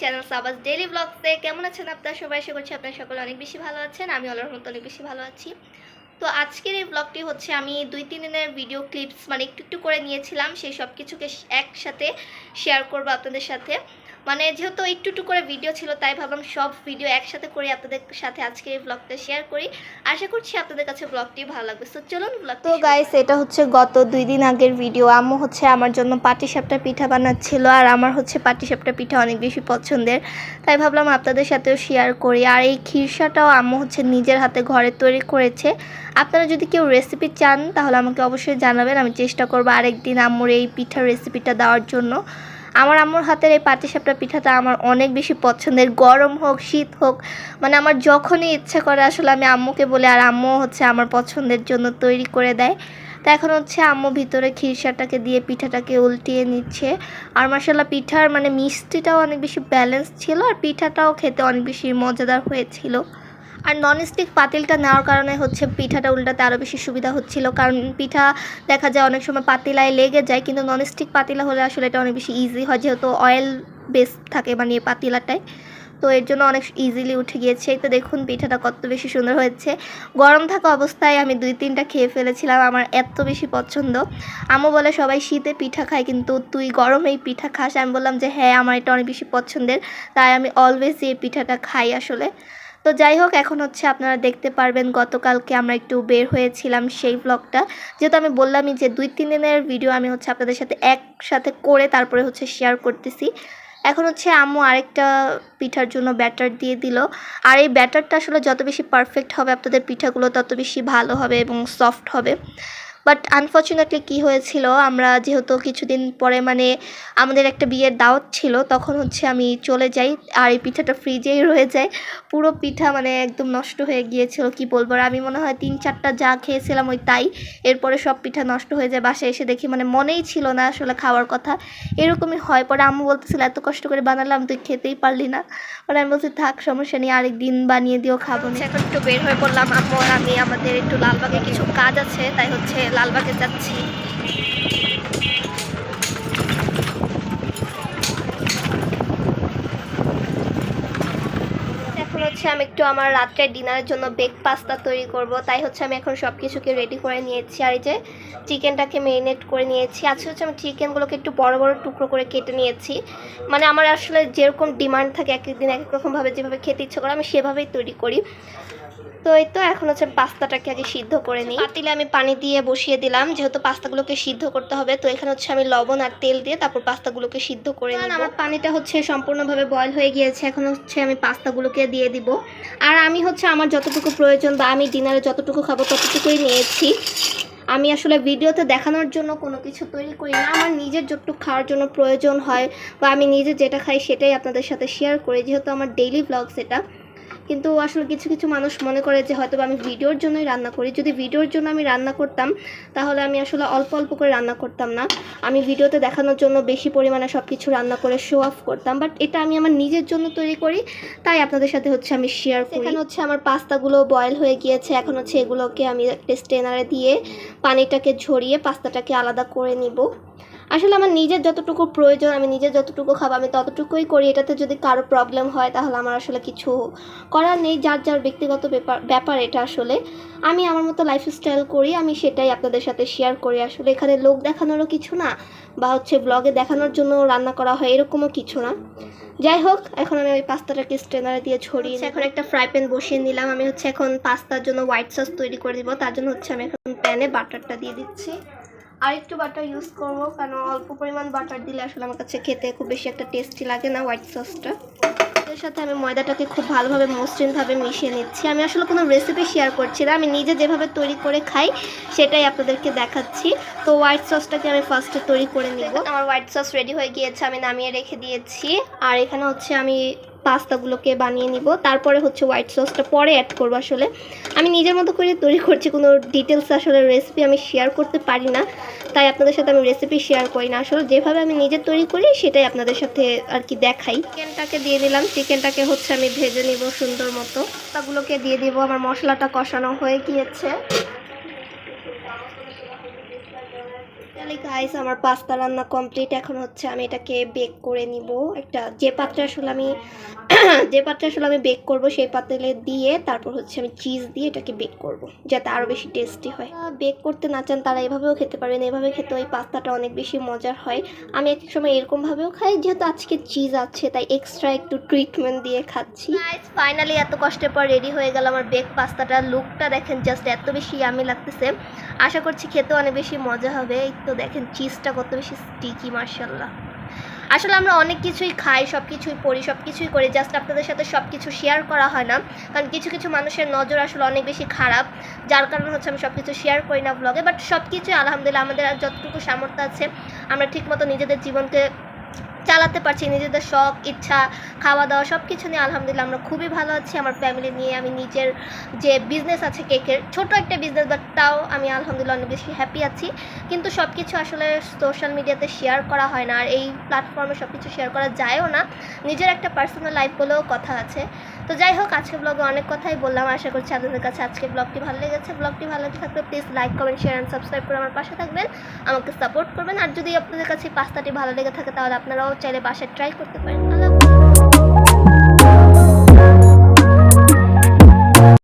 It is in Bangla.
চ্যানেল সাবাস ডেইলি ব্লগসে। কেমন আছেন আপনারা সবাই? আশা করছি আপনারা সকলে অনেক বেশি ভালো আছেন। আমি আল্লাহর রহমতে অনেক বেশি ভালো আছি। তো আজকের এই ব্লগটি হচ্ছে আমি 2-3 দিনের ভিডিও ক্লিপস মানে একটু একটু করে নিয়েছিলাম, সেই সব কিছুকে একসাথে শেয়ার করবো আপনাদের সাথে। মানে যেহেতু একটু একটু করে ভিডিও ছিল, তাই ভাবলাম সব ভিডিও একসাথে করে আপনাদের সাথে আজকের এই ব্লগটা শেয়ার করি। আশা করছি আপনাদের কাছে ব্লগটি ভালো লাগবে। তো চলুন ব্লগ। তো গাইস, এটা হচ্ছে গত 2 দিন আগের ভিডিও। আম্মু হচ্ছে আমার জন্য পাটিসাপটা পিঠা বানাচ্ছিল, আর আমার হচ্ছে পাটিসাপটা পিঠা অনেক বেশি পছন্দের, তাই ভাবলাম আপনাদের সাথেও শেয়ার করি। আর এই খিরসাটাও আম্মু হচ্ছে নিজের হাতে ঘরে তৈরি করেছে। আপনারা যদি কেউ রেসিপি চান তাহলে আমাকে অবশ্যই জানাবেন, আমি চেষ্টা করবো আরেকদিন আম্মুর এই পিঠার রেসিপিটা দেওয়ার জন্য। আমার আম্মুর হাতের এই পাটিসাপটা পিঠাটা আমার অনেক বেশি পছন্দের, গরম হোক শীত হোক, মানে আমার যখনই ইচ্ছা করে আসলে আমি আম্মুকে বলি, আর আম্মু হচ্ছে আমার পছন্দের জন্য তৈরি করে দেয়। তো এখন হচ্ছে আম্মু ভিতরে খিরসাটাকে দিয়ে পিঠাটাকে উল্টিয়ে নিচ্ছে। আর মাশাআল্লাহ পিঠার মানে মিষ্টিটাও অনেক বেশি ব্যালেন্স ছিল, আর পিঠাটাও খেতে অনেক বেশি মজাদার হয়েছিল। আর ননস্টিক পাতিলটা নেওয়ার কারণে হচ্ছে পিঠাটা উল্টাতে আরও বেশি সুবিধা হচ্ছিল, কারণ পিঠা দেখা যায় অনেক সময় পাতিলায় লেগে যায়, কিন্তু ননস্টিক পাতিলা হলে আসলে এটা অনেক বেশি ইজি হয়, যেহেতু অয়েল বেস থাকে মানে এই পাতিলাটায়। তো এর জন্য অনেক ইজিলি উঠে গিয়েছে। তো দেখুন পিঠাটা কত বেশি সুন্দর হয়েছে। গরম থাকা অবস্থায় আমি 2-3টা খেয়ে ফেলেছিলাম, আমার এত বেশি পছন্দ। আম্মু বলে সবাই শীতে পিঠা খায়, কিন্তু তুই গরমেই পিঠা খাস। আমি বললাম যে হ্যাঁ, আমার এটা অনেক বেশি পছন্দের, তাই আমি অলওয়েজ এই পিঠাটা খাই আসলে। তো যাই হোক, এখন হচ্ছে আপনারা দেখতে পারবেন গতকালকে আমরা একটু বের হয়েছিলাম সেই ব্লগটা, যেহেতু আমি বললামই যে 2-3 দিনের ভিডিও আমি হচ্ছে আপনাদের সাথে একসাথে করে তারপরে হচ্ছে শেয়ার করতেছি। এখন হচ্ছে আম্মু আরেকটা পিঠার জন্য ব্যাটার দিয়ে দিল। আর এই ব্যাটারটা আসলে যত বেশি পারফেক্ট হবে আপনাদের পিঠাগুলো তত বেশি ভালো হবে এবং সফট হবে। বাট আনফর্চুনেটলি কী হয়েছিল, আমরা যেহেতু কিছুদিন পরে মানে আমাদের একটা বিয়ের দাওয়াত ছিল, তখন হচ্ছে আমি চলে যাই, আর এই পিঠাটা ফ্রিজেই রয়ে যায়। পুরো পিঠা মানে একদম নষ্ট হয়ে গিয়েছিল, কি বলবো। আর আমি মনে হয় 3-4টা যা খেয়েছিলাম ওই তাই, এরপরে সব পিঠা নষ্ট হয়ে যায়। বাসায় এসে দেখি মানে মনেই ছিল না আসলে খাওয়ার কথা, এরকমই হয়। পরে আম্মু বলতেছিল এত কষ্ট করে বানালাম তুই খেতেই পারলি না। মানে আমি বলছি থাক, সমস্যা নেই, আরেকদিন বানিয়ে দিও, খাবো না। এখন একটু বের হয়ে পড়লাম আম্মু আর আমি, আমাদের একটু লালবাগে কিছু কাজ আছে, তাই হচ্ছে লালবাগে যাচ্ছি। এখন হচ্ছে আমি একটু আমার রাত্রের ডিনারের জন্য বেক পাস্তা তৈরি করব, তাই হচ্ছে আমি এখন সব কিছুকে রেডি করে নিয়েছি। আর এই যে চিকেনটাকে মেরিনেট করে নিয়েছি। আজকে হচ্ছে আমি চিকেনগুলোকে একটু বড় বড় টুকরো করে কেটে নিয়েছি। মানে আমার আসলে যেরকম ডিমান্ড থাকে এক এক দিন এক এক রকমভাবে, যেভাবে খেতে ইচ্ছে করে আমি সেভাবেই তৈরি করি। তো এই তো এখন হচ্ছে পাস্তাটাকে আগে সিদ্ধ করে নিই। পাতিলে আমি পানি দিয়ে বসিয়ে দিলাম, যেহেতু পাস্তাগুলোকে সিদ্ধ করতে হবে। তো এখানে হচ্ছে আমি লবণ আর তেল দিয়ে তারপর পাস্তাগুলোকে সিদ্ধ করে নিই। আমার পানিটা হচ্ছে সম্পূর্ণভাবে বয়েল হয়ে গিয়েছে, এখন হচ্ছে আমি পাস্তাগুলোকে দিয়ে দিব। আর আমি হচ্ছে আমার যতটুকু প্রয়োজন বা আমি ডিনারে যতটুকু খাবো ততটুকুই নিয়েছি। আমি আসলে ভিডিওতে দেখানোর জন্য কোনো কিছু তৈরি করি না, আমার নিজের যতটুকু খাওয়ার জন্য প্রয়োজন হয় বা আমি নিজে যেটা খাই সেটাই আপনাদের সাথে শেয়ার করি, যেহেতু আমার ডেইলি ব্লগস এটা। কিন্তু আসলে কিছু কিছু মানুষ মনে করে যে হয়তো আমি ভিডিওর জন্যই রান্না করি। যদি ভিডিওর জন্য আমি রান্না করতাম তাহলে আমি আসলে অল্প অল্প করে রান্না করতাম না, আমি ভিডিওতে দেখানোর জন্য বেশি পরিমাণে সব কিছু রান্না করে শো অফ করতাম। বাট এটা আমি আমার নিজের জন্য তৈরি করি, তাই আপনাদের সাথে হচ্ছে আমি শেয়ার করি। এখানে হচ্ছে আমার পাস্তাগুলো বয়েল হয়ে গিয়েছে, এখন হচ্ছে এগুলোকে আমি একটা স্ট্রেনারে দিয়ে পানিটাকে ঝরিয়ে পাস্তাটাকে আলাদা করে নিব। আসলে আমার নিজের যতটুকু প্রয়োজন, আমি নিজের যতটুকু খাবো আমি ততটুকুই করি। এটাতে যদি কারো প্রবলেম হয় তাহলে আমার আসলে কিছু করার নেই, যার যার ব্যক্তিগত ব্যাপার এটা। আসলে আমি আমার মতো লাইফস্টাইল করি, আমি সেটাই আপনাদের সাথে শেয়ার করি। আসলে এখানে লোক দেখানোরও কিছু না, বা হচ্ছে ব্লগে দেখানোর জন্য রান্না করা হয় এরকমও কিছু না। যাই হোক, এখন আমি ওই পাস্তাটাকে স্ট্রেনারে দিয়ে ছড়িয়ে এখন একটা ফ্রাই প্যান বসিয়ে নিলাম। আমি হচ্ছে এখন পাস্তার জন্য হোয়াইট সস তৈরি করে দিব, তার জন্য হচ্ছে আমি এখন প্যানে বাটারটা দিয়ে দিচ্ছি। আর একটু বাটার ইউজ করবো, কারণ অল্প পরিমাণ বাটার দিলে আসলে আমার কাছে খেতে খুব বেশি একটা টেস্টি লাগে না হোয়াইট সসটা। এর সাথে আমি ময়দাটাকে খুব ভালোভাবে মসৃণভাবে মিশিয়ে নিচ্ছি। আমি আসলে কোনো রেসিপি শেয়ার করছি না, আমি নিজে যেভাবে তৈরি করে খাই সেটাই আপনাদেরকে দেখাচ্ছি। তো হোয়াইট সসটাকে আমি ফার্স্টে তৈরি করে নিব। আমার হোয়াইট সস রেডি হয়ে গিয়েছে, আমি নামিয়ে রেখে দিয়েছি। আর এখানে হচ্ছে আমি পাস্তাগুলোকে বানিয়ে নিব, তারপরে হচ্ছে হোয়াইট সসটা পরে অ্যাড করবো। আসলে আমি নিজের মতো করে তৈরি করছি, কোনো ডিটেলস আসলে রেসিপি আমি শেয়ার করতে পারি না, তাই আপনাদের সাথে আমি রেসিপি শেয়ার করি না। আসলে যেভাবে আমি নিজে তৈরি করি সেটাই আপনাদের সাথে আর কি দেখাই। চিকেনটাকে দিয়ে দিলাম, চিকেনটাকে হচ্ছে আমি ভেজে নিব সুন্দর মতো। পাস্তাগুলোকে দিয়ে দিব। আমার মশলাটা কষানো হয়ে গিয়েছে, ফাইনালি গাইস আমার পাস্তা রান্না কমপ্লিট। এখন হচ্ছে আমি এটাকে বেক করে নিব। একটা যে পাত্রে আসলে আমি বেক করব সেই পাতিলে দিয়ে তারপর হচ্ছে আমি চিজ দিয়ে এটাকে বেক করব যাতে আরও বেশি টেস্টি হয়। বেক করতে না চান তারা এভাবেও খেতে পারেন, এভাবে খেতে ওই পাস্তাটা অনেক বেশি মজার হয়। আমি এক এক সময় এরকমভাবেও খাই, যেহেতু আজকে চিজ আছে তাই এক্সট্রা একটু ট্রিটমেন্ট দিয়ে খাচ্ছি। ফাইনালি এত কষ্টের পর রেডি হয়ে গেল আমার বেক পাস্তাটা। লুকটা দেখেন জাস্ট এত বেশি ইয়ামি লাগতেছে। আশা করছি খেতে অনেক বেশি মজা হবে। এই তো দেখেন চিজটা কত বেশি স্টিকি, মাশাআল্লাহ। আসলে আমরা অনেক কিছুই খাই, সব কিছুই পড়ি, সব কিছুই করি, জাস্ট আপনাদের সাথে সব কিছু শেয়ার করা হয় না, কারণ কিছু কিছু মানুষের নজর আসলে অনেক বেশি খারাপ, যার কারণে হচ্ছে আমি সব কিছু শেয়ার করি না ব্লগে। বাট সব কিছুই আলহামদুলিল্লাহ আমাদের আর যতটুকু সামর্থ্য আছে আমরা ঠিকমতো নিজেদের জীবনকে চালাতে পারছি, নিজেদের শখ ইচ্ছা খাওয়া দাওয়া সব কিছু নিয়ে আলহামদুলিল্লাহ আমরা খুবই ভালো আছি। আমার ফ্যামিলি নিয়ে আমি নিজের যে বিজনেস আছে কেকের, ছোট একটা বিজনেস, বাট তাও আমি আলহামদুলিল্লাহ অনেক বেশি হ্যাপি আছি। কিন্তু সব কিছু আসলে সোশ্যাল মিডিয়াতে শেয়ার করা হয় না, আর এই প্ল্যাটফর্মে সব কিছু শেয়ার করা যায়ও না, নিজের একটা পার্সোনাল লাইফ বলেও কথা আছে। তো যাই হোক, আজকে ব্লগে অনেক কথাই বললাম। আশা করছি আপনাদের কাছে আজকে ব্লগটি ভালো লেগেছে। ব্লগটি ভালো লেগে থাকলে please like comment share and subscribe করে আমার পাশে থাকবেন, আমাকে সাপোর্ট করবেন। আর যদি আপনাদের কাছে পাস্তাটি ভালো লেগে থাকে তাহলে আপনারাও চাইলে বাসায় ট্রাই করতে পারেন। আল্লাহ।